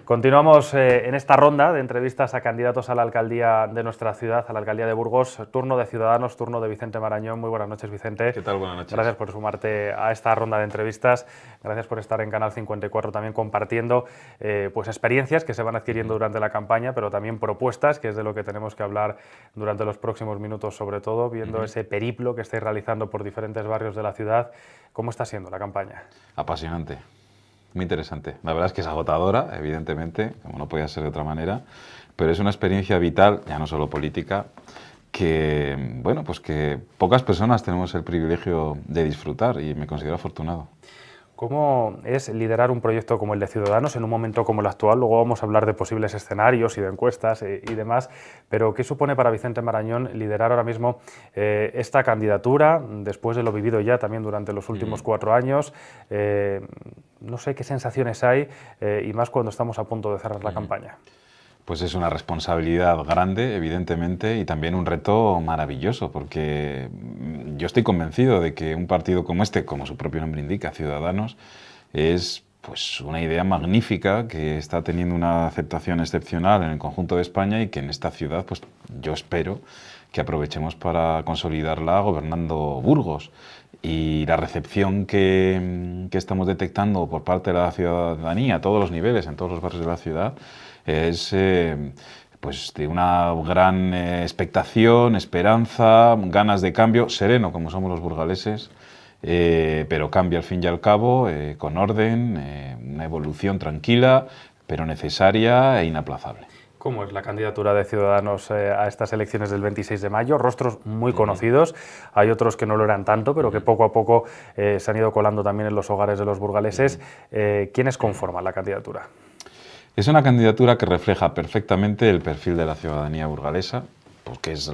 Continuamos en esta ronda de entrevistas a candidatos a la alcaldía de nuestra ciudad, a la alcaldía de Burgos. Turno de Ciudadanos, turno de Vicente Marañón. Muy buenas noches, Vicente. ¿Qué tal? Buenas noches. Gracias por sumarte a esta ronda de entrevistas. Gracias por estar en Canal 54 también compartiendo pues experiencias que se van adquiriendo durante la campaña, pero también propuestas, que es de lo que tenemos que hablar durante los próximos minutos, sobre todo, viendo ese periplo que estáis realizando por diferentes barrios de la ciudad. ¿Cómo está siendo la campaña? Apasionante. Muy interesante. La verdad es que es agotadora, evidentemente, como no podía ser de otra manera, pero es una experiencia vital, ya no solo política, que, bueno, pues que pocas personas tenemos el privilegio de disfrutar y me considero afortunado. ¿Cómo es liderar un proyecto como el de Ciudadanos en un momento como el actual? Luego vamos a hablar de posibles escenarios y de encuestas y demás, pero ¿qué supone para Vicente Marañón liderar ahora mismo esta candidatura, después de lo vivido ya también durante los últimos 4 años? No sé qué sensaciones hay y más cuando estamos a punto de cerrar la campaña. Pues es una responsabilidad grande, evidentemente, y también un reto maravilloso, porque yo estoy convencido de que un partido como este, como su propio nombre indica, Ciudadanos, es pues una idea magnífica que está teniendo una aceptación excepcional en el conjunto de España y que en esta ciudad, pues yo espero que aprovechemos para consolidarla gobernando Burgos. Y la recepción que estamos detectando por parte de la ciudadanía a todos los niveles, en todos los barrios de la ciudad, es pues de una gran expectación, esperanza, ganas de cambio, sereno como somos los burgaleses, pero cambio al fin y al cabo, con orden, una evolución tranquila, pero necesaria e inaplazable. ¿Cómo es la candidatura de Ciudadanos a estas elecciones del 26 de mayo? Rostros muy conocidos, hay otros que no lo eran tanto, pero que poco a poco se han ido colando también en los hogares de los burgaleses. ¿Quiénes conforman la candidatura? Es una candidatura que refleja perfectamente el perfil de la ciudadanía burgalesa, porque es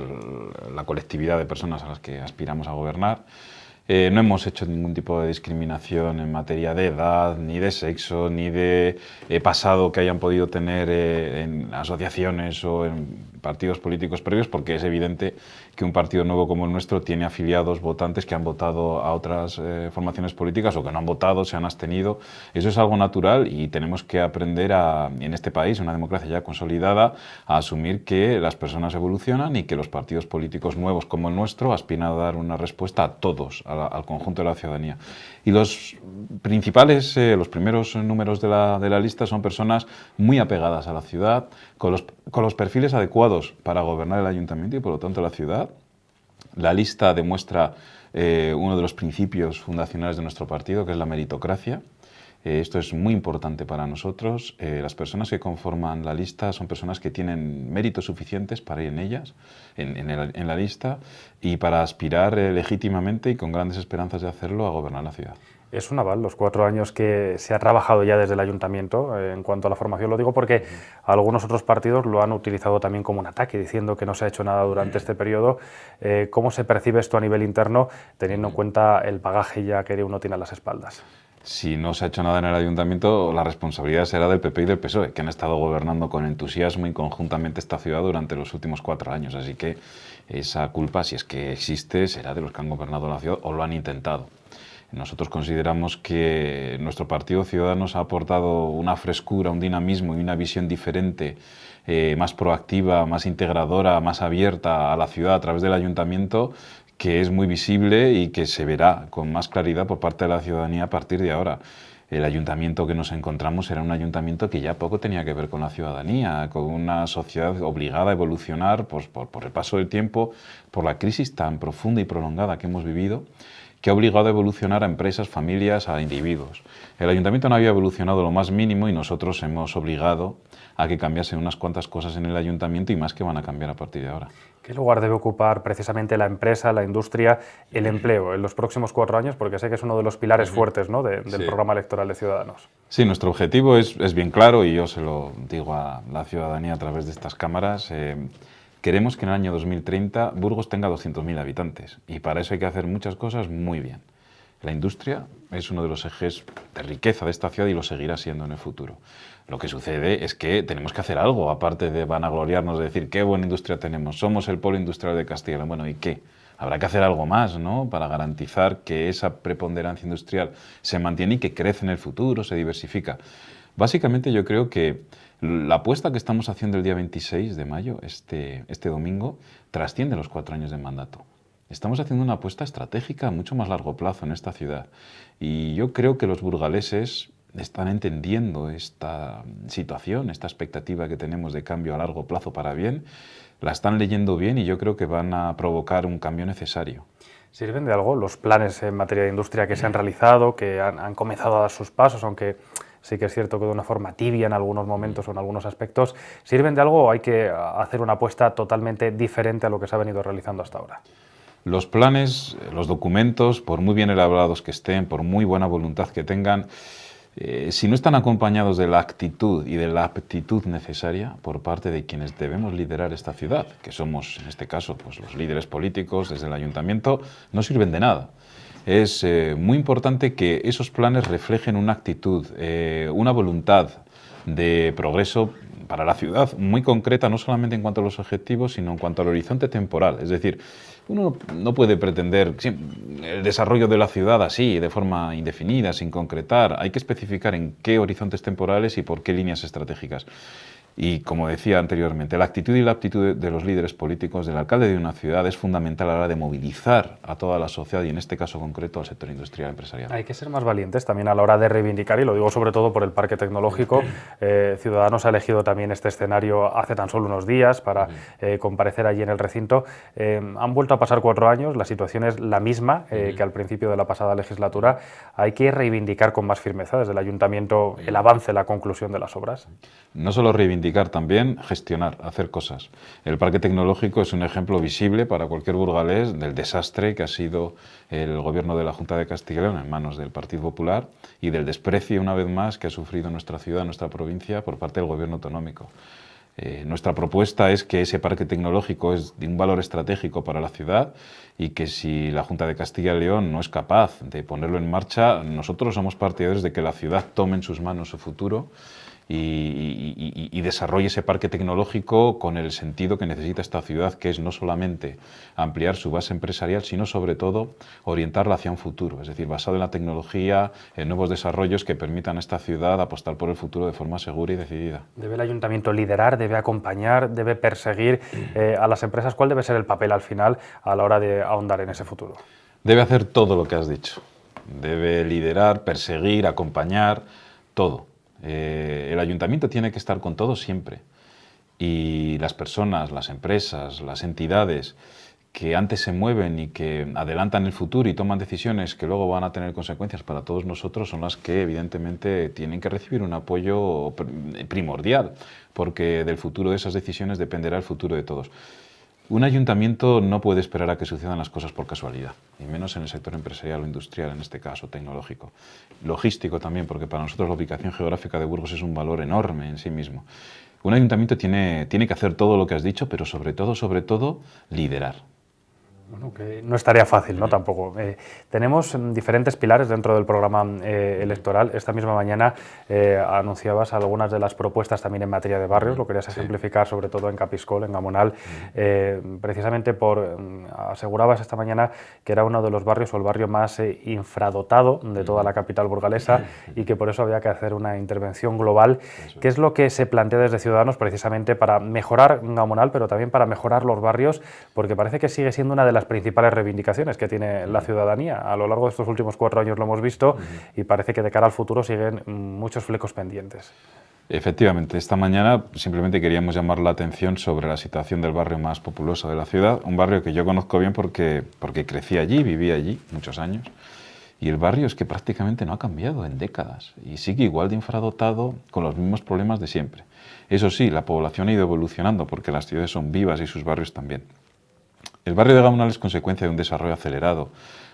la colectividad de personas a las que aspiramos a gobernar. No hemos hecho ningún tipo de discriminación en materia de edad, ni de sexo, ni de pasado que hayan podido tener en asociaciones o en partidos políticos previos, porque es evidente que un partido nuevo como el nuestro tiene afiliados votantes que han votado a otras formaciones políticas o que no han votado, se han abstenido. Eso es algo natural y tenemos que aprender en este país, una democracia ya consolidada, a asumir que las personas evolucionan y que los partidos políticos nuevos como el nuestro aspiran a dar una respuesta a todos, al conjunto de la ciudadanía. Y los principales, los primeros números de la lista son personas muy apegadas a la ciudad, con los perfiles adecuados para gobernar el ayuntamiento y por lo tanto la ciudad. La lista demuestra uno de los principios fundacionales de nuestro partido, que es la meritocracia. Esto es muy importante para nosotros. Las personas que conforman la lista son personas que tienen méritos suficientes para ir en ellas, en la lista, y para aspirar legítimamente y con grandes esperanzas de hacerlo a gobernar la ciudad. Es un aval los 4 años que se ha trabajado ya desde el ayuntamiento en cuanto a la formación. Lo digo porque algunos otros partidos lo han utilizado también como un ataque, diciendo que no se ha hecho nada durante este periodo. ¿Cómo se percibe esto a nivel interno, teniendo en cuenta el bagaje ya que uno tiene a las espaldas? Si no se ha hecho nada en el ayuntamiento, la responsabilidad será del PP y del PSOE, que han estado gobernando con entusiasmo y conjuntamente esta ciudad durante los últimos 4 años. Así que esa culpa, si es que existe, será de los que han gobernado la ciudad o lo han intentado. Nosotros consideramos que nuestro partido Ciudadanos ha aportado una frescura, un dinamismo y una visión diferente, más proactiva, más integradora, más abierta a la ciudad a través del ayuntamiento, que es muy visible y que se verá con más claridad por parte de la ciudadanía a partir de ahora. El ayuntamiento que nos encontramos era un ayuntamiento que ya poco tenía que ver con la ciudadanía, con una sociedad obligada a evolucionar pues, por el paso del tiempo, por la crisis tan profunda y prolongada que hemos vivido, que ha obligado a evolucionar a empresas, familias, a individuos. El ayuntamiento no había evolucionado lo más mínimo y nosotros hemos obligado a que cambiasen unas cuantas cosas en el ayuntamiento y más que van a cambiar a partir de ahora. ¿Qué lugar debe ocupar precisamente la empresa, la industria, el empleo en los próximos 4 años? Porque sé que es uno de los pilares fuertes, ¿no?, del programa electoral de Ciudadanos. Sí, nuestro objetivo es bien claro y yo se lo digo a la ciudadanía a través de estas cámaras. Queremos que en el año 2030 Burgos tenga 200.000 habitantes y para eso hay que hacer muchas cosas muy bien. La industria es uno de los ejes de riqueza de esta ciudad y lo seguirá siendo en el futuro. Lo que sucede es que tenemos que hacer algo, aparte de vanagloriarnos de decir qué buena industria tenemos, somos el polo industrial de Castilla. Bueno, ¿y qué? Habrá que hacer algo más, ¿no?, para garantizar que esa preponderancia industrial se mantiene y que crece en el futuro, se diversifica. Básicamente yo creo que la apuesta que estamos haciendo el día 26 de mayo, este domingo, trasciende los 4 años de mandato. Estamos haciendo una apuesta estratégica a mucho más largo plazo en esta ciudad. Y yo creo que los burgaleses están entendiendo esta situación, esta expectativa que tenemos de cambio a largo plazo para bien, la están leyendo bien y yo creo que van a provocar un cambio necesario. ¿Sirven de algo los planes en materia de industria que se han realizado, que han comenzado a dar sus pasos, aunque sí que es cierto que de una forma tibia en algunos momentos o en algunos aspectos? ¿Sirven de algo o hay que hacer una apuesta totalmente diferente a lo que se ha venido realizando hasta ahora? Los planes, los documentos, por muy bien elaborados que estén, por muy buena voluntad que tengan, si no están acompañados de la actitud y de la aptitud necesaria por parte de quienes debemos liderar esta ciudad, que somos en este caso pues, los líderes políticos desde el ayuntamiento, no sirven de nada. Es muy importante que esos planes reflejen una actitud, una voluntad de progreso para la ciudad muy concreta, no solamente en cuanto a los objetivos, sino en cuanto al horizonte temporal. Es decir, uno no puede pretender el desarrollo de la ciudad así, de forma indefinida, sin concretar. Hay que especificar en qué horizontes temporales y por qué líneas estratégicas. Y como decía anteriormente, la actitud y la aptitud de los líderes políticos, del alcalde de una ciudad, es fundamental a la hora de movilizar a toda la sociedad y en este caso concreto al sector industrial empresarial. Hay que ser más valientes también a la hora de reivindicar, y lo digo sobre todo por el parque tecnológico. Ciudadanos ha elegido también este escenario hace tan solo unos días para comparecer allí en el recinto. Han vuelto a pasar 4 años, la situación es la misma que al principio de la pasada legislatura. Hay que reivindicar con más firmeza desde el ayuntamiento el avance, la conclusión de las obras. No solo reivindicar, también gestionar, hacer cosas. El parque tecnológico es un ejemplo visible para cualquier burgalés del desastre que ha sido el gobierno de la Junta de Castilla y León en manos del Partido Popular y del desprecio, una vez más, que ha sufrido nuestra ciudad, nuestra provincia, por parte del gobierno autonómico. Nuestra propuesta es que ese parque tecnológico es de un valor estratégico para la ciudad y que si la Junta de Castilla y León no es capaz de ponerlo en marcha, nosotros somos partidarios de que la ciudad tome en sus manos su futuro y desarrolle ese parque tecnológico con el sentido que necesita esta ciudad, que es no solamente ampliar su base empresarial, sino sobre todo orientarla hacia un futuro, es decir, basado en la tecnología, en nuevos desarrollos que permitan a esta ciudad apostar por el futuro de forma segura y decidida. ¿Debe el ayuntamiento liderar, debe acompañar, debe perseguir a las empresas? ¿Cuál debe ser el papel al final a la hora de ahondar en ese futuro? Debe hacer todo lo que has dicho. Debe liderar, perseguir, acompañar, todo. El ayuntamiento tiene que estar con todo siempre y las personas, las empresas, las entidades que antes se mueven y que adelantan el futuro y toman decisiones que luego van a tener consecuencias para todos nosotros son las que evidentemente tienen que recibir un apoyo primordial, porque del futuro de esas decisiones dependerá el futuro de todos. Un ayuntamiento no puede esperar a que sucedan las cosas por casualidad, y menos en el sector empresarial o industrial, en este caso tecnológico. Logístico también, porque para nosotros la ubicación geográfica de Burgos es un valor enorme en sí mismo. Un ayuntamiento tiene que hacer todo lo que has dicho, pero sobre todo, liderar. Bueno, que no es tarea fácil, ¿no? Tampoco. Tenemos diferentes pilares dentro del programa electoral. Esta misma mañana anunciabas algunas de las propuestas también en materia de barrios, lo querías ejemplificar sobre todo en Capiscol, en Gamonal, precisamente asegurabas esta mañana que era uno de los barrios o el barrio más infradotado de toda la capital burgalesa y que por eso había que hacer una intervención global. ¿Qué es lo que se plantea desde Ciudadanos precisamente para mejorar Gamonal, pero también para mejorar los barrios? Porque parece que sigue siendo una de las principales reivindicaciones que tiene la ciudadanía. A lo largo de estos últimos 4 años lo hemos visto y parece que de cara al futuro siguen muchos flecos pendientes. Efectivamente, esta mañana simplemente queríamos llamar la atención sobre la situación del barrio más populoso de la ciudad, un barrio que yo conozco bien porque crecí allí, viví allí muchos años, y el barrio es que prácticamente no ha cambiado en décadas y sigue igual de infradotado con los mismos problemas de siempre. Eso sí, la población ha ido evolucionando porque las ciudades son vivas y sus barrios también. El barrio de Gamonal es consecuencia de un desarrollo acelerado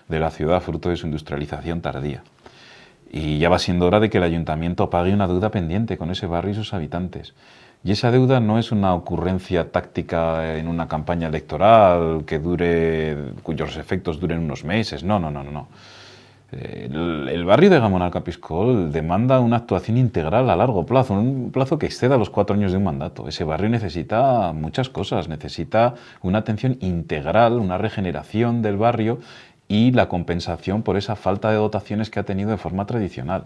de la ciudad fruto de su industrialización tardía. Y ya va siendo hora de que el ayuntamiento pague una deuda pendiente con ese barrio y sus habitantes. Y esa deuda no es una ocurrencia táctica en una campaña electoral cuyos efectos duren unos meses. No. El barrio de Gamonal Capiscol demanda una actuación integral a largo plazo, un plazo que exceda los 4 años de un mandato. Ese barrio necesita muchas cosas, necesita una atención integral, una regeneración del barrio y la compensación por esa falta de dotaciones que ha tenido de forma tradicional.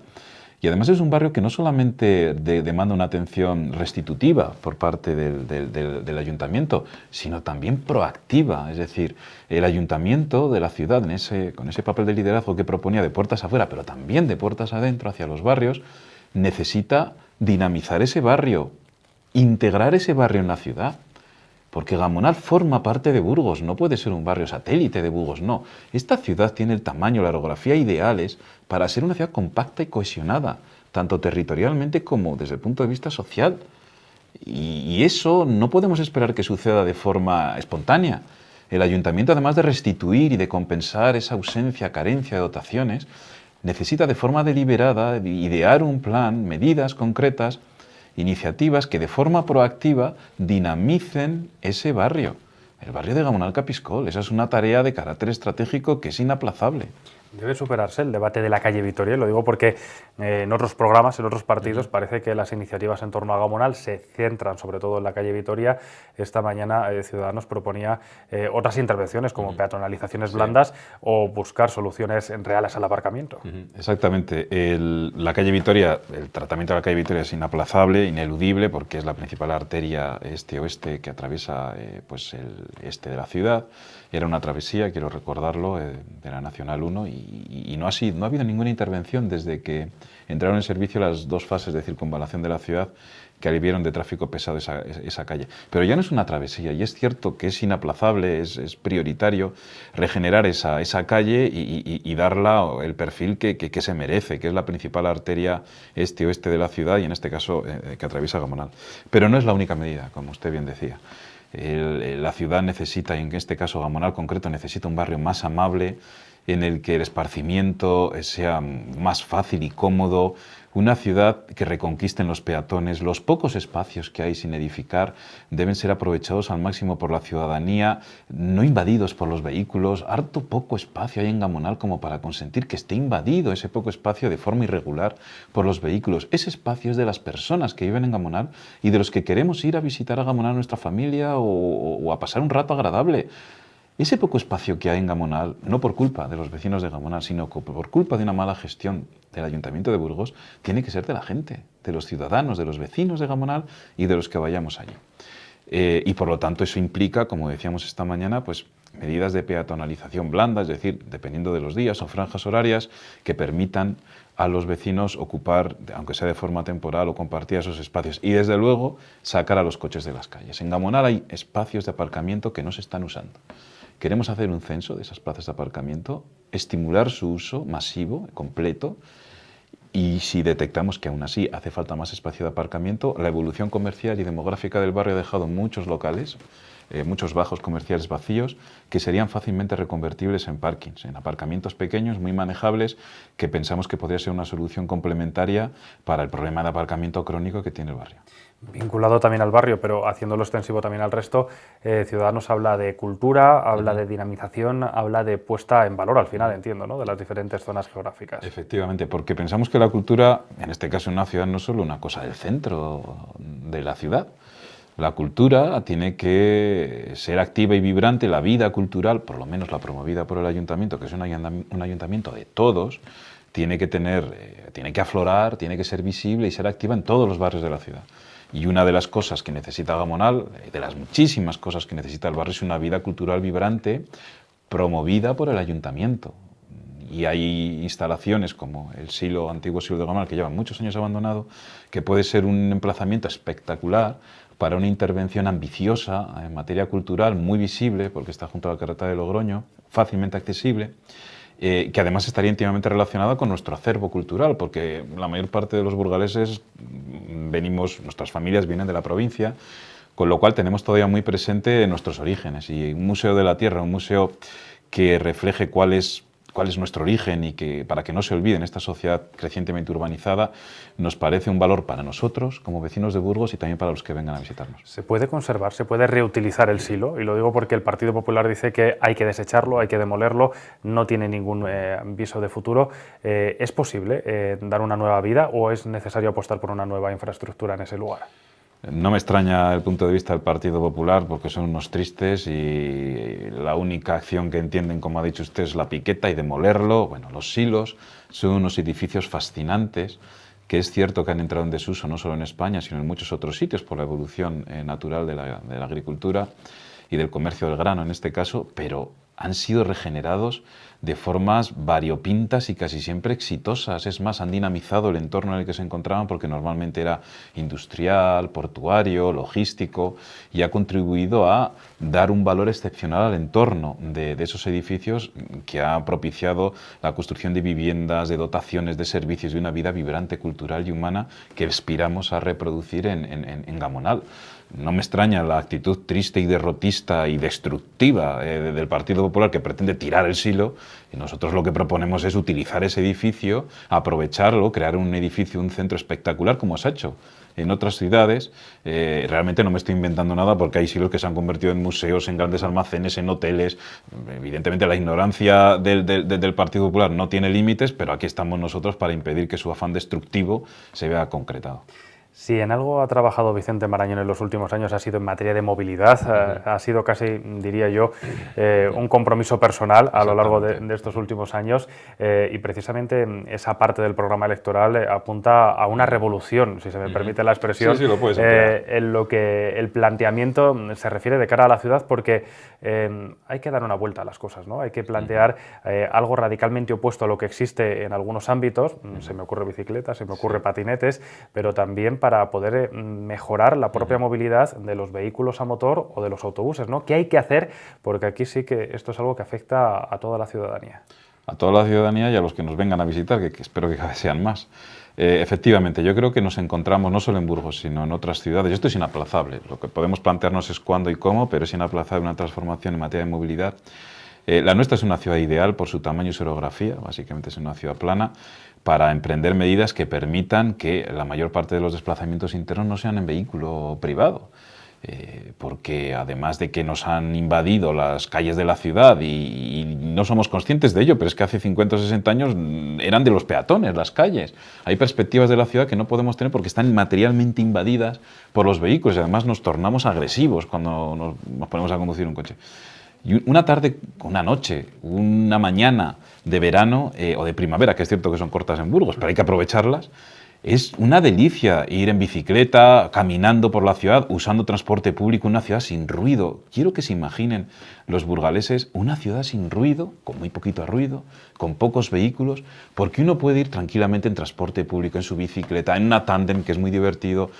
Y además es un barrio que no solamente demanda una atención restitutiva por parte del ayuntamiento, sino también proactiva. Es decir, el ayuntamiento de la ciudad, con ese papel de liderazgo que proponía de puertas afuera, pero también de puertas adentro hacia los barrios, necesita dinamizar ese barrio, integrar ese barrio en la ciudad. Porque Gamonal forma parte de Burgos, no puede ser un barrio satélite de Burgos, no. Esta ciudad tiene el tamaño, la orografía ideales para ser una ciudad compacta y cohesionada, tanto territorialmente como desde el punto de vista social. Y eso no podemos esperar que suceda de forma espontánea. El ayuntamiento, además de restituir y de compensar esa ausencia, carencia de dotaciones, necesita de forma deliberada idear un plan, medidas concretas, iniciativas que de forma proactiva dinamicen ese barrio, el barrio de Gamonal-Capiscol. Esa es una tarea de carácter estratégico que es inaplazable. Debe superarse el debate de la calle Vitoria, lo digo porque en otros programas, en otros partidos, parece que las iniciativas en torno a Gamonal se centran sobre todo en la calle Vitoria. Esta mañana Ciudadanos proponía otras intervenciones como peatonalizaciones blandas o buscar soluciones reales al aparcamiento. Exactamente. La calle Vitoria, el tratamiento de la calle Vitoria es inaplazable, ineludible, porque es la principal arteria este-oeste que atraviesa pues el este de la ciudad. Era una travesía, quiero recordarlo, de la Nacional 1 y no ha habido ninguna intervención desde que entraron en servicio las dos fases de circunvalación de la ciudad que aliviaron de tráfico pesado esa calle. Pero ya no es una travesía y es cierto que es inaplazable, es prioritario regenerar esa calle y darla el perfil que se merece, que es la principal arteria este-oeste de la ciudad y en este caso que atraviesa Gamonal. Pero no es la única medida, como usted bien decía. La ciudad necesita, y en este caso Gamonal concreto, necesita un barrio más amable, en el que el esparcimiento sea más fácil y cómodo, una ciudad que reconquisten los peatones. Los pocos espacios que hay sin edificar deben ser aprovechados al máximo por la ciudadanía, no invadidos por los vehículos. Harto poco espacio hay en Gamonal como para consentir que esté invadido ese poco espacio de forma irregular por los vehículos. Ese espacio es de las personas que viven en Gamonal y de los que queremos ir a visitar a Gamonal a nuestra familia o a pasar un rato agradable. Ese poco espacio que hay en Gamonal, no por culpa de los vecinos de Gamonal, sino por culpa de una mala gestión del Ayuntamiento de Burgos, tiene que ser de la gente, de los ciudadanos, de los vecinos de Gamonal y de los que vayamos allí. Y por lo tanto eso implica, como decíamos esta mañana, pues medidas de peatonalización blanda, es decir, dependiendo de los días o franjas horarias que permitan a los vecinos ocupar, aunque sea de forma temporal o compartir esos espacios. Y desde luego sacar a los coches de las calles. En Gamonal hay espacios de aparcamiento que no se están usando. Queremos hacer un censo de esas plazas de aparcamiento, estimular su uso masivo, completo, y si detectamos que aún así hace falta más espacio de aparcamiento, la evolución comercial y demográfica del barrio ha dejado muchos locales, muchos bajos comerciales vacíos, que serían fácilmente reconvertibles en parkings, en aparcamientos pequeños, muy manejables, que pensamos que podría ser una solución complementaria para el problema de aparcamiento crónico que tiene el barrio. Vinculado también al barrio, pero haciéndolo extensivo también al resto, Ciudadanos habla de cultura, habla de dinamización, habla de puesta en valor, al final entiendo, ¿no?, de las diferentes zonas geográficas. Efectivamente, porque pensamos que la cultura, en este caso en una ciudad, no es solo una cosa del centro de la ciudad. La cultura tiene que ser activa y vibrante, la vida cultural, por lo menos la promovida por el ayuntamiento, que es un ayuntamiento de todos, tiene que aflorar, tiene que ser visible y ser activa en todos los barrios de la ciudad. Y una de las cosas que necesita Gamonal, de las muchísimas cosas que necesita el barrio, es una vida cultural vibrante promovida por el ayuntamiento. Y hay instalaciones como el antiguo silo de Gamonal, que lleva muchos años abandonado, que puede ser un emplazamiento espectacular para una intervención ambiciosa en materia cultural, muy visible, porque está junto a la carretera de Logroño, fácilmente accesible, que además estaría íntimamente relacionada con nuestro acervo cultural, porque la mayor parte de los burgaleses nuestras familias vienen de la provincia, con lo cual tenemos todavía muy presente nuestros orígenes. Y un museo de la tierra, un museo que refleje cuál es nuestro origen y que para que no se olvide en esta sociedad crecientemente urbanizada, nos parece un valor para nosotros como vecinos de Burgos y también para los que vengan a visitarnos. ¿Se puede conservar, se puede reutilizar el silo? Y lo digo porque el Partido Popular dice que hay que desecharlo, hay que demolerlo, no tiene ningún viso de futuro. ¿Es posible dar una nueva vida o es necesario apostar por una nueva infraestructura en ese lugar? No me extraña el punto de vista del Partido Popular porque son unos tristes y la única acción que entienden, como ha dicho usted, es la piqueta y demolerlo. Bueno, los silos son unos edificios fascinantes que es cierto que han entrado en desuso no solo en España, sino en muchos otros sitios por la evolución natural de la agricultura y del comercio del grano en este caso, pero han sido regenerados de formas variopintas y casi siempre exitosas. Es más, han dinamizado el entorno en el que se encontraban porque normalmente era industrial, portuario, logístico, y ha contribuido a dar un valor excepcional al entorno de esos edificios, que ha propiciado la construcción de viviendas, de dotaciones, de servicios, de una vida vibrante, cultural y humana que aspiramos a reproducir en Gamonal. No me extraña la actitud triste y derrotista y destructiva del Partido Popular, que pretende tirar el silo, y nosotros lo que proponemos es utilizar ese edificio, aprovecharlo, crear un edificio, un centro espectacular, como se ha hecho en otras ciudades. Realmente no me estoy inventando nada, porque hay silos que se han convertido en museos, en grandes almacenes, en hoteles. Evidentemente la ignorancia del Partido Popular no tiene límites, pero aquí estamos nosotros para impedir que su afán destructivo se vea concretado. Si en algo ha trabajado Vicente Marañón en los últimos años ha sido en materia de movilidad, ha sido casi, diría yo, un compromiso personal a lo largo de estos últimos años, y precisamente esa parte del programa electoral apunta a una revolución, si se me permite la expresión, sí, lo puedes en lo que el planteamiento se refiere de cara a la ciudad, porque hay que dar una vuelta a las cosas, ¿no? Hay que plantear algo radicalmente opuesto a lo que existe en algunos ámbitos. Se me ocurre bicicletas, se me ocurre patinetes, pero también para poder mejorar la propia movilidad de los vehículos a motor o de los autobuses, ¿no? ¿Qué hay que hacer? Porque aquí sí que esto es algo que afecta a toda la ciudadanía. A toda la ciudadanía y a los que nos vengan a visitar, que espero que cada vez sean más. Efectivamente, yo creo que nos encontramos no solo en Burgos, sino en otras ciudades. Esto es inaplazable. Lo que podemos plantearnos es cuándo y cómo, pero es inaplazable una transformación en materia de movilidad. La nuestra es una ciudad ideal por su tamaño y su orografía, básicamente es una ciudad plana, para emprender medidas que permitan que la mayor parte de los desplazamientos internos no sean en vehículo privado. Porque además de que nos han invadido las calles de la ciudad y no somos conscientes de ello, pero es que hace 50 o 60 años eran de los peatones las calles. Hay perspectivas de la ciudad que no podemos tener porque están materialmente invadidas por los vehículos, y además nos tornamos agresivos cuando nos ponemos a conducir un coche. Y una tarde, una noche, una mañana de verano o de primavera, que es cierto que son cortas en Burgos, pero hay que aprovecharlas, es una delicia ir en bicicleta, caminando por la ciudad, usando transporte público, una ciudad sin ruido. Quiero que se imaginen los burgaleses una ciudad sin ruido, con muy poquito ruido, con pocos vehículos, porque uno puede ir tranquilamente en transporte público, en su bicicleta, en una tándem, que es muy divertido,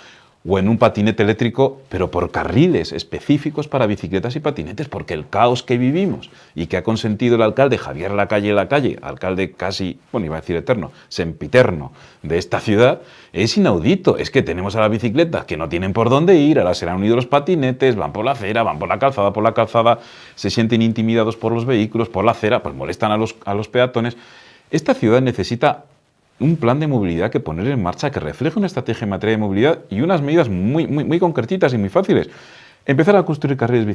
o en un patinete eléctrico, pero por carriles específicos para bicicletas y patinetes, porque el caos que vivimos y que ha consentido el alcalde Javier Lacalle, alcalde casi, bueno, iba a decir eterno, sempiterno de esta ciudad, es inaudito. Es que tenemos a las bicicletas que no tienen por dónde ir, ahora se le han unido los patinetes, van por la acera, van por la calzada, se sienten intimidados por los vehículos, por la acera, pues molestan a los peatones. Esta ciudad necesita un plan de movilidad que poner en marcha, que refleje una estrategia en materia de movilidad y unas medidas muy concretitas y muy fáciles. Empezar a construir carriles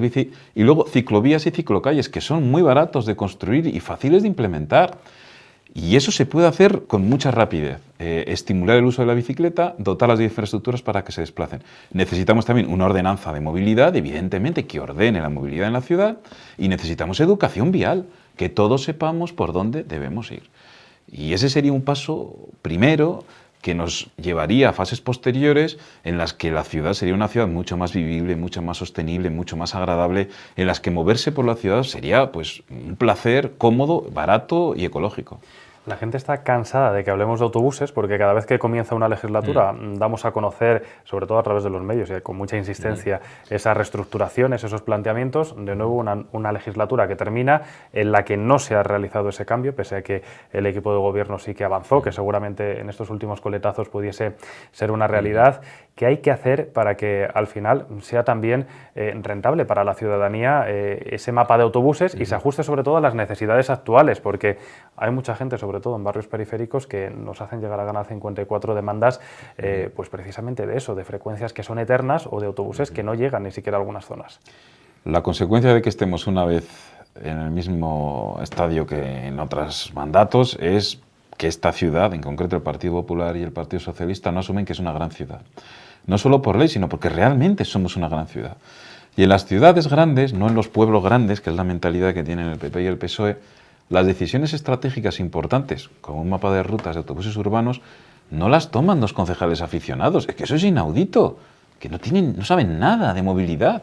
bici, y luego ciclovías y ciclocalles, que son muy baratos de construir y fáciles de implementar. Y eso se puede hacer con mucha rapidez. Estimular el uso de la bicicleta, dotar las infraestructuras para que se desplacen. Necesitamos también una ordenanza de movilidad, evidentemente, que ordene la movilidad en la ciudad, y necesitamos educación vial, que todos sepamos por dónde debemos ir. Y ese sería un paso primero que nos llevaría a fases posteriores en las que la ciudad sería una ciudad mucho más vivible, mucho más sostenible, mucho más agradable, en las que moverse por la ciudad sería pues un placer cómodo, barato y ecológico. La gente está cansada de que hablemos de autobuses, porque cada vez que comienza una legislatura damos a conocer, sobre todo a través de los medios y con mucha insistencia, esas reestructuraciones, esos planteamientos. De nuevo una legislatura que termina en la que no se ha realizado ese cambio, pese a que el equipo de gobierno sí que avanzó, que seguramente en estos últimos coletazos pudiese ser una realidad. ¿Qué hay que hacer para que al final sea también rentable para la ciudadanía ese mapa de autobuses y se ajuste sobre todo a las necesidades actuales? Porque hay mucha gente, sobre todo en barrios periféricos, que nos hacen llegar a ganar 54 demandas pues precisamente de eso, de frecuencias que son eternas o de autobuses que no llegan ni siquiera a algunas zonas. La consecuencia de que estemos una vez en el mismo estadio que en otros mandatos es que esta ciudad, en concreto el Partido Popular y el Partido Socialista, no asumen que es una gran ciudad. No solo por ley, sino porque realmente somos una gran ciudad. Y en las ciudades grandes, no en los pueblos grandes, que es la mentalidad que tienen el PP y el PSOE, Las decisiones estratégicas importantes, como un mapa de rutas de autobuses urbanos, no las toman los concejales aficionados. Es que eso es inaudito, que no saben nada de movilidad.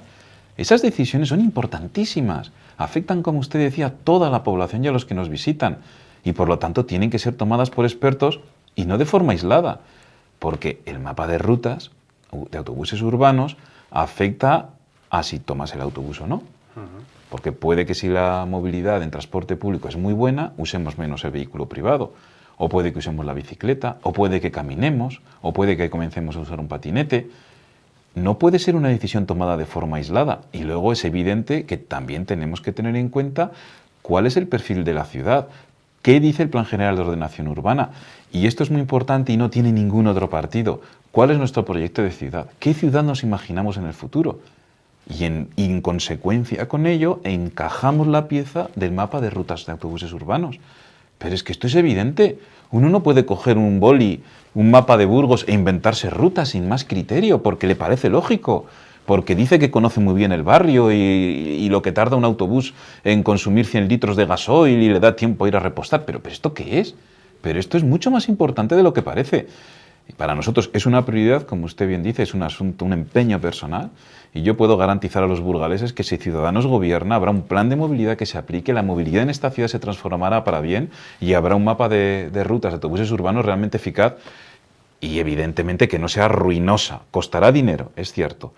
Esas decisiones son importantísimas, afectan, como usted decía, a toda la población y a los que nos visitan, y por lo tanto tienen que ser tomadas por expertos y no de forma aislada, porque el mapa de rutas de autobuses urbanos afecta a si tomas el autobús o no. Porque puede que si la movilidad en transporte público es muy buena, usemos menos el vehículo privado, o puede que usemos la bicicleta, o puede que caminemos, o puede que comencemos a usar un patinete. No puede ser una decisión tomada de forma aislada. Y luego es evidente que también tenemos que tener en cuenta cuál es el perfil de la ciudad, qué dice el Plan General de Ordenación Urbana. Y esto es muy importante y no tiene ningún otro partido. ¿Cuál es nuestro proyecto de ciudad? ¿Qué ciudad nos imaginamos en el futuro? Y en consecuencia con ello encajamos la pieza del mapa de rutas de autobuses urbanos. Pero es que esto es evidente. Uno no puede coger un boli, un mapa de Burgos e inventarse rutas sin más criterio porque le parece lógico, porque dice que conoce muy bien el barrio y lo que tarda un autobús en consumir 100 litros de gasoil y le da tiempo a ir a repostar. ¿Pero ¿esto qué es? Pero esto es mucho más importante de lo que parece. Y para nosotros es una prioridad, como usted bien dice, es un asunto, un empeño personal. Y yo puedo garantizar a los burgaleses que si Ciudadanos gobierna, habrá un plan de movilidad que se aplique, la movilidad en esta ciudad se transformará para bien y habrá un mapa de rutas de autobuses urbanos realmente eficaz y evidentemente que no sea ruinosa. Costará dinero, es cierto,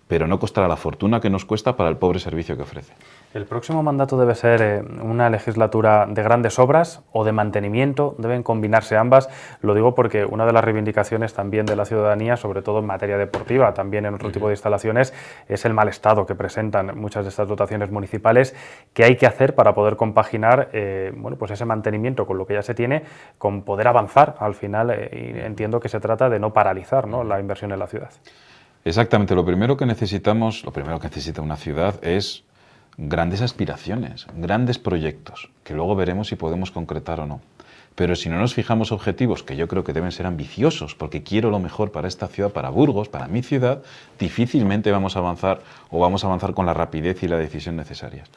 pero no costará la fortuna que nos cuesta para el pobre servicio que ofrece. ¿El próximo mandato debe ser una legislatura de grandes obras o de mantenimiento? ¿Deben combinarse ambas? Lo digo porque una de las reivindicaciones también de la ciudadanía, sobre todo en materia deportiva, también en otro tipo de instalaciones, es el mal estado que presentan muchas de estas dotaciones municipales. ¿Qué hay que hacer para poder compaginar bueno, pues ese mantenimiento con lo que ya se tiene, con poder avanzar? Al final entiendo que se trata de no paralizar, ¿no?, la inversión en la ciudad. Exactamente. Lo primero que necesita una ciudad es grandes aspiraciones, grandes proyectos, que luego veremos si podemos concretar o no. Pero si no nos fijamos objetivos, que yo creo que deben ser ambiciosos, porque quiero lo mejor para esta ciudad, para Burgos, para mi ciudad, difícilmente vamos a avanzar o vamos a avanzar con la rapidez y la decisión necesarias.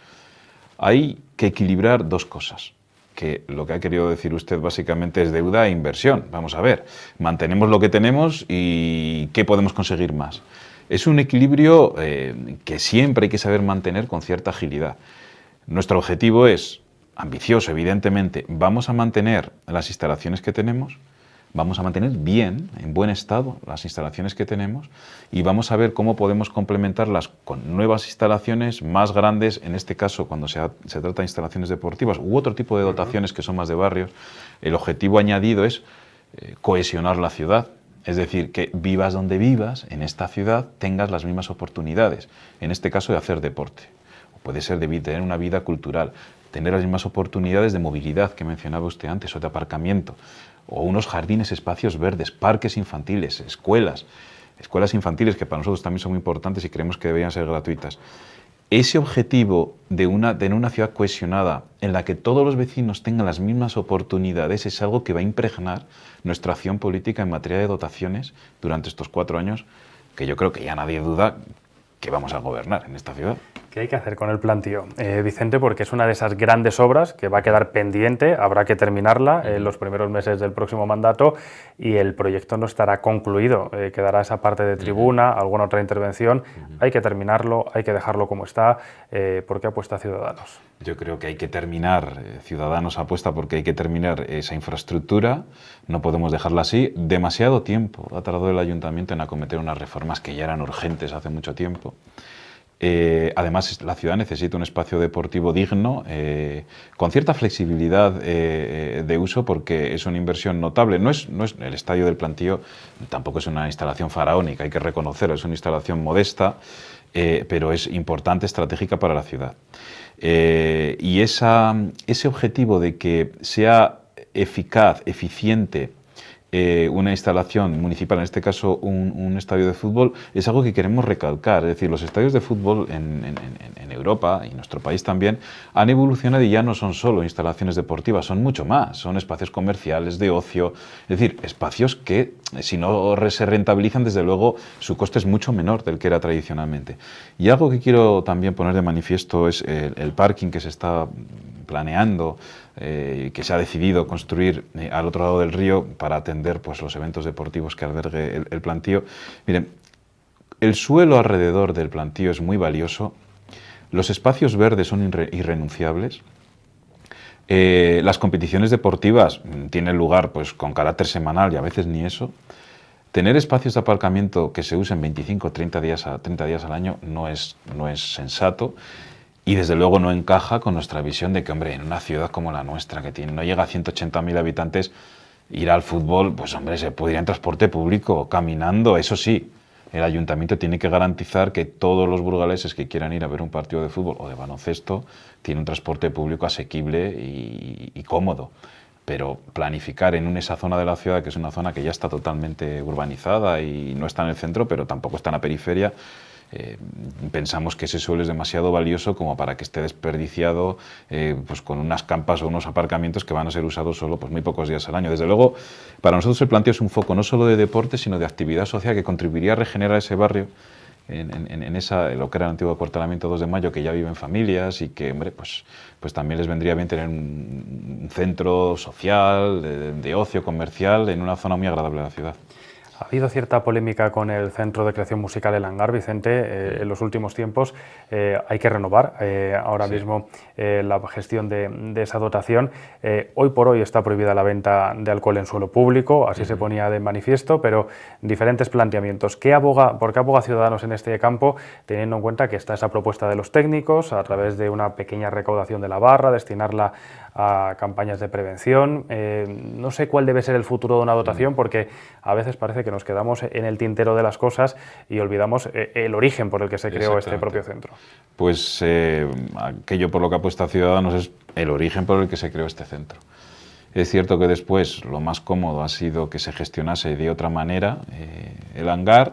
Hay que equilibrar dos cosas, que lo que ha querido decir usted básicamente es deuda e inversión. Vamos a ver, mantenemos lo que tenemos y ¿qué podemos conseguir más? Es un equilibrio que siempre hay que saber mantener con cierta agilidad. Nuestro objetivo es ambicioso, evidentemente. Vamos a mantener las instalaciones que tenemos, vamos a mantener bien, en buen estado, las instalaciones que tenemos y vamos a ver cómo podemos complementarlas con nuevas instalaciones más grandes, en este caso cuando se trata de instalaciones deportivas u otro tipo de dotaciones que son más de barrios. El objetivo añadido es cohesionar la ciudad. Es decir, que vivas donde vivas, en esta ciudad, tengas las mismas oportunidades, en este caso de hacer deporte. O puede ser de tener una vida cultural, tener las mismas oportunidades de movilidad que mencionaba usted antes, o de aparcamiento, o unos jardines, espacios verdes, parques infantiles, escuelas infantiles que para nosotros también son muy importantes y creemos que deberían ser gratuitas. Ese objetivo de una ciudad cohesionada en la que todos los vecinos tengan las mismas oportunidades es algo que va a impregnar nuestra acción política en materia de dotaciones durante estos 4 años, que yo creo que ya nadie duda que vamos a gobernar en esta ciudad. ¿Qué hay que hacer con el plantío, Vicente? Porque es una de esas grandes obras que va a quedar pendiente, habrá que terminarla en los primeros meses del próximo mandato y el proyecto no estará concluido, quedará esa parte de tribuna, alguna otra intervención. Hay que terminarlo, hay que dejarlo como está. ¿Por qué apuesta Ciudadanos? Yo creo que hay que terminar, Ciudadanos apuesta porque hay que terminar esa infraestructura, no podemos dejarla así. Demasiado tiempo ha tardado el Ayuntamiento en acometer unas reformas que ya eran urgentes hace mucho tiempo. Además, la ciudad necesita un espacio deportivo digno, con cierta flexibilidad de uso, porque es una inversión notable. No es el estadio del Plantío, tampoco es una instalación faraónica, hay que reconocerlo, es una instalación modesta, pero es importante, estratégica para la ciudad. Y ese objetivo de que sea eficaz, eficiente, una instalación municipal, en este caso un estadio de fútbol, es algo que queremos recalcar. Es decir, los estadios de fútbol en Europa y en nuestro país también han evolucionado y ya no son solo instalaciones deportivas, son mucho más, son espacios comerciales, de ocio, es decir, espacios que si no se rentabilizan, desde luego su coste es mucho menor del que era tradicionalmente. Y algo que quiero también poner de manifiesto es el parking que se está planeando que se ha decidido construir al otro lado del río para atender pues, los eventos deportivos que albergue el plantío. Miren, el suelo alrededor del plantío es muy valioso, los espacios verdes son irrenunciables. Las competiciones deportivas tienen lugar pues, con carácter semanal y a veces ni eso. Tener espacios de aparcamiento que se usen 25 o 30 días al año no es sensato y desde luego no encaja con nuestra visión de que, hombre, en una ciudad como la nuestra, que no llega a 180.000 habitantes, ir al fútbol, pues hombre, se puede ir en transporte público, caminando, eso sí. El ayuntamiento tiene que garantizar que todos los burgaleses que quieran ir a ver un partido de fútbol o de baloncesto tienen un transporte público asequible y cómodo. Pero planificar en esa zona de la ciudad, que es una zona que ya está totalmente urbanizada y no está en el centro, pero tampoco está en la periferia, pensamos que ese suelo es demasiado valioso como para que esté desperdiciado pues con unas campas o unos aparcamientos que van a ser usados solo pues muy pocos días al año. Desde luego, para nosotros el planteo es un foco no solo de deporte, sino de actividad social que contribuiría a regenerar ese barrio en lo que era el antiguo acuartelamiento 2 de Mayo, que ya viven familias y que, hombre, pues también les vendría bien tener un centro social, de ocio comercial, en una zona muy agradable de la ciudad. Ha habido cierta polémica con el Centro de Creación Musical El Hangar, Vicente, en los últimos tiempos. Hay que renovar ahora mismo la gestión de esa dotación. Hoy por hoy está prohibida la venta de alcohol en suelo público, así se ponía de manifiesto, pero diferentes planteamientos. ¿Por qué aboga Ciudadanos en este campo, teniendo en cuenta que está esa propuesta de los técnicos, a través de una pequeña recaudación de la barra, destinarla a campañas de prevención? No sé cuál debe ser el futuro de una dotación, porque a veces parece que nos quedamos en el tintero de las cosas y olvidamos el origen por el que se creó este propio centro. Pues aquello por lo que apuesta Ciudadanos es el origen por el que se creó este centro. Es cierto que después lo más cómodo ha sido que se gestionase de otra manera el hangar,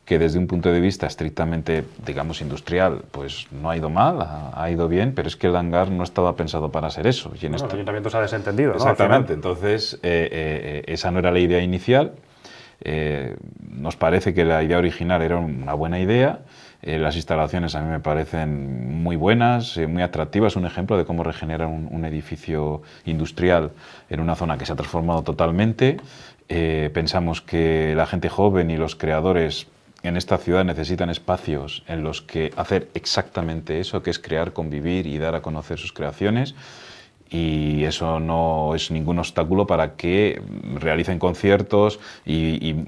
que desde un punto de vista estrictamente, digamos, industrial, pues no ha ido mal, ha ido bien, pero es que el hangar no estaba pensado para ser eso. Y el ayuntamiento se ha desentendido, ¿no? Exactamente, entonces esa no era la idea inicial. Nos parece que la idea original era una buena idea. Las instalaciones a mí me parecen muy buenas, muy atractivas, un ejemplo de cómo regenerar un edificio industrial en una zona que se ha transformado totalmente. Pensamos que la gente joven y los creadores en esta ciudad necesitan espacios en los que hacer exactamente eso, que es crear, convivir y dar a conocer sus creaciones. Y eso no es ningún obstáculo para que realicen conciertos y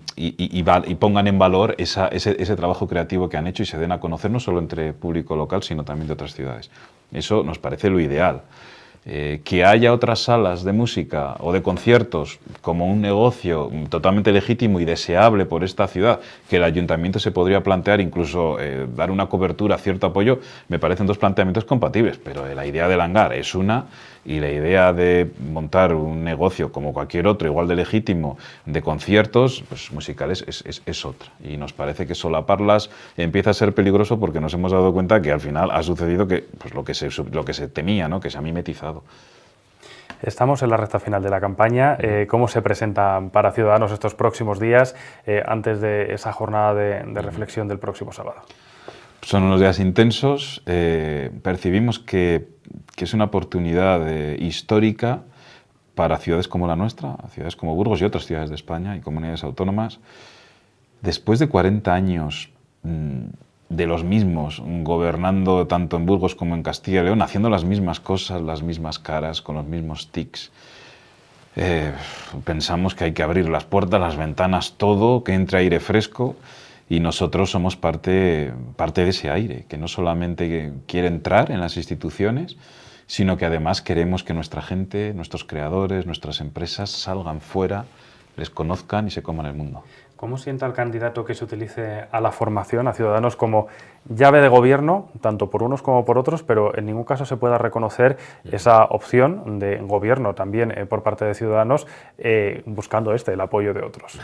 pongan en valor ese trabajo creativo que han hecho y se den a conocer no solo entre público local, sino también de otras ciudades. Eso nos parece lo ideal. Que haya otras salas de música o de conciertos como un negocio totalmente legítimo y deseable por esta ciudad, que el ayuntamiento se podría plantear incluso dar una cobertura, cierto apoyo, me parecen dos planteamientos compatibles, pero la idea del hangar es una y la idea de montar un negocio como cualquier otro, igual de legítimo, de conciertos pues, musicales es otra. Y nos parece que solaparlas empieza a ser peligroso porque nos hemos dado cuenta que al final ha sucedido que, pues, lo que se temía, ¿no? Que se ha mimetizado. Estamos en la recta final de la campaña. ¿Cómo se presentan para Ciudadanos estos próximos días antes de esa jornada de reflexión del próximo sábado? Son unos días intensos. Percibimos que es una oportunidad histórica para ciudades como la nuestra, ciudades como Burgos y otras ciudades de España y comunidades autónomas. Después de 40 años de los mismos, gobernando tanto en Burgos como en Castilla y León, haciendo las mismas cosas, las mismas caras, con los mismos tics. Pensamos que hay que abrir las puertas, las ventanas, todo, que entre aire fresco, y nosotros somos parte de ese aire, que no solamente quiere entrar en las instituciones, sino que además queremos que nuestra gente, nuestros creadores, nuestras empresas salgan fuera, les conozcan y se coman el mundo. ¿Cómo sienta el candidato que se utilice a la formación, a Ciudadanos, como llave de gobierno, tanto por unos como por otros, pero en ningún caso se pueda reconocer esa opción de gobierno también por parte de Ciudadanos, buscando el apoyo de otros?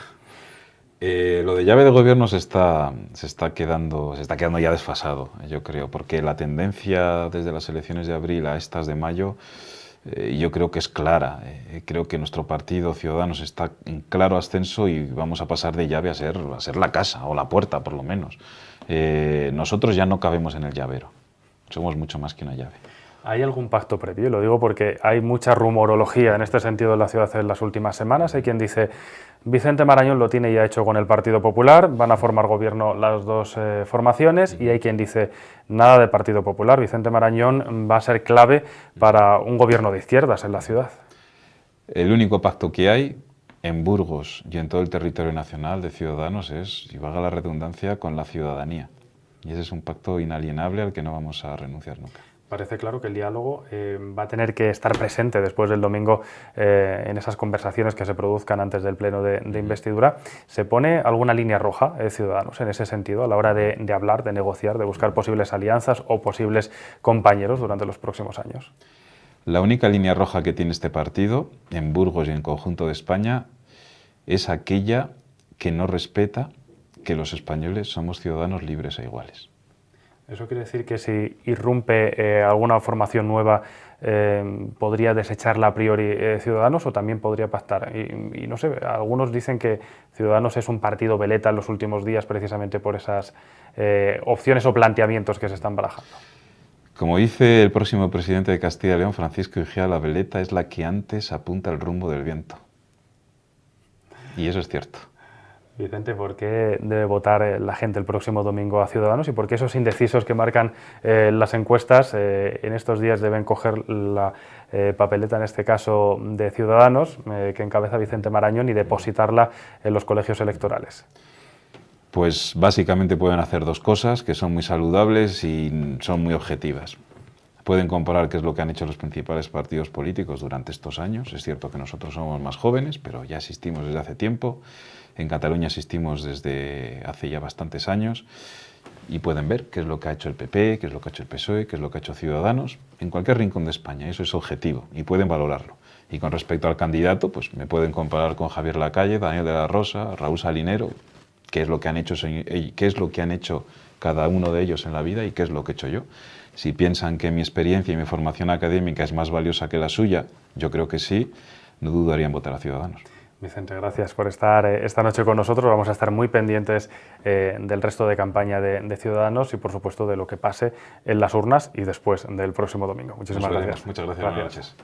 Lo de llave de gobierno se está quedando ya desfasado, yo creo, porque la tendencia desde las elecciones de abril a estas de mayo yo creo que es clara. Creo que nuestro partido Ciudadanos está en claro ascenso y vamos a pasar de llave a ser la casa o la puerta, por lo menos. Nosotros ya no cabemos en el llavero. Somos mucho más que una llave. ¿Hay algún pacto previo? Lo digo porque hay mucha rumorología en este sentido en la ciudad en las últimas semanas. Hay quien dice, Vicente Marañón lo tiene ya hecho con el Partido Popular, van a formar gobierno las dos formaciones, y hay quien dice, nada de Partido Popular, Vicente Marañón va a ser clave para un gobierno de izquierdas en la ciudad. El único pacto que hay en Burgos y en todo el territorio nacional de Ciudadanos es, y valga la redundancia, con la ciudadanía. Y ese es un pacto inalienable al que no vamos a renunciar nunca. Parece claro que el diálogo va a tener que estar presente después del domingo en esas conversaciones que se produzcan antes del pleno de investidura. ¿Se pone alguna línea roja, Ciudadanos, en ese sentido, a la hora de hablar, de negociar, de buscar posibles alianzas o posibles compañeros durante los próximos años? La única línea roja que tiene este partido, en Burgos y en el conjunto de España, es aquella que no respeta que los españoles somos ciudadanos libres e iguales. ¿Eso quiere decir que si irrumpe alguna formación nueva podría desecharla a priori Ciudadanos, o también podría pactar? Y no sé, algunos dicen que Ciudadanos es un partido veleta en los últimos días precisamente por esas opciones o planteamientos que se están barajando. Como dice el próximo presidente de Castilla y León, Francisco Igea, la veleta es la que antes apunta el rumbo del viento. Y eso es cierto. Vicente, ¿por qué debe votar la gente el próximo domingo a Ciudadanos, y por qué esos indecisos que marcan las encuestas en estos días deben coger la papeleta, en este caso de Ciudadanos, que encabeza Vicente Marañón, y depositarla en los colegios electorales? Pues básicamente pueden hacer dos cosas que son muy saludables y son muy objetivas. Pueden comparar qué es lo que han hecho los principales partidos políticos durante estos años. Es cierto que nosotros somos más jóvenes, pero ya existimos desde hace tiempo. En Cataluña existimos desde hace ya bastantes años, y pueden ver qué es lo que ha hecho el PP, qué es lo que ha hecho el PSOE, qué es lo que ha hecho Ciudadanos en cualquier rincón de España. Eso es objetivo y pueden valorarlo. Y con respecto al candidato, pues me pueden comparar con Javier Lacalle, Daniel de la Rosa, Raúl Salinero, qué es lo que han hecho cada uno de ellos en la vida y qué es lo que he hecho yo. Si piensan que mi experiencia y mi formación académica es más valiosa que la suya, yo creo que sí, no dudaría en votar a Ciudadanos. Vicente, gracias por estar esta noche con nosotros. Vamos a estar muy pendientes del resto de campaña de Ciudadanos y, por supuesto, de lo que pase en las urnas y después del próximo domingo. Muchísimas gracias. Muchas gracias. Buenas noches.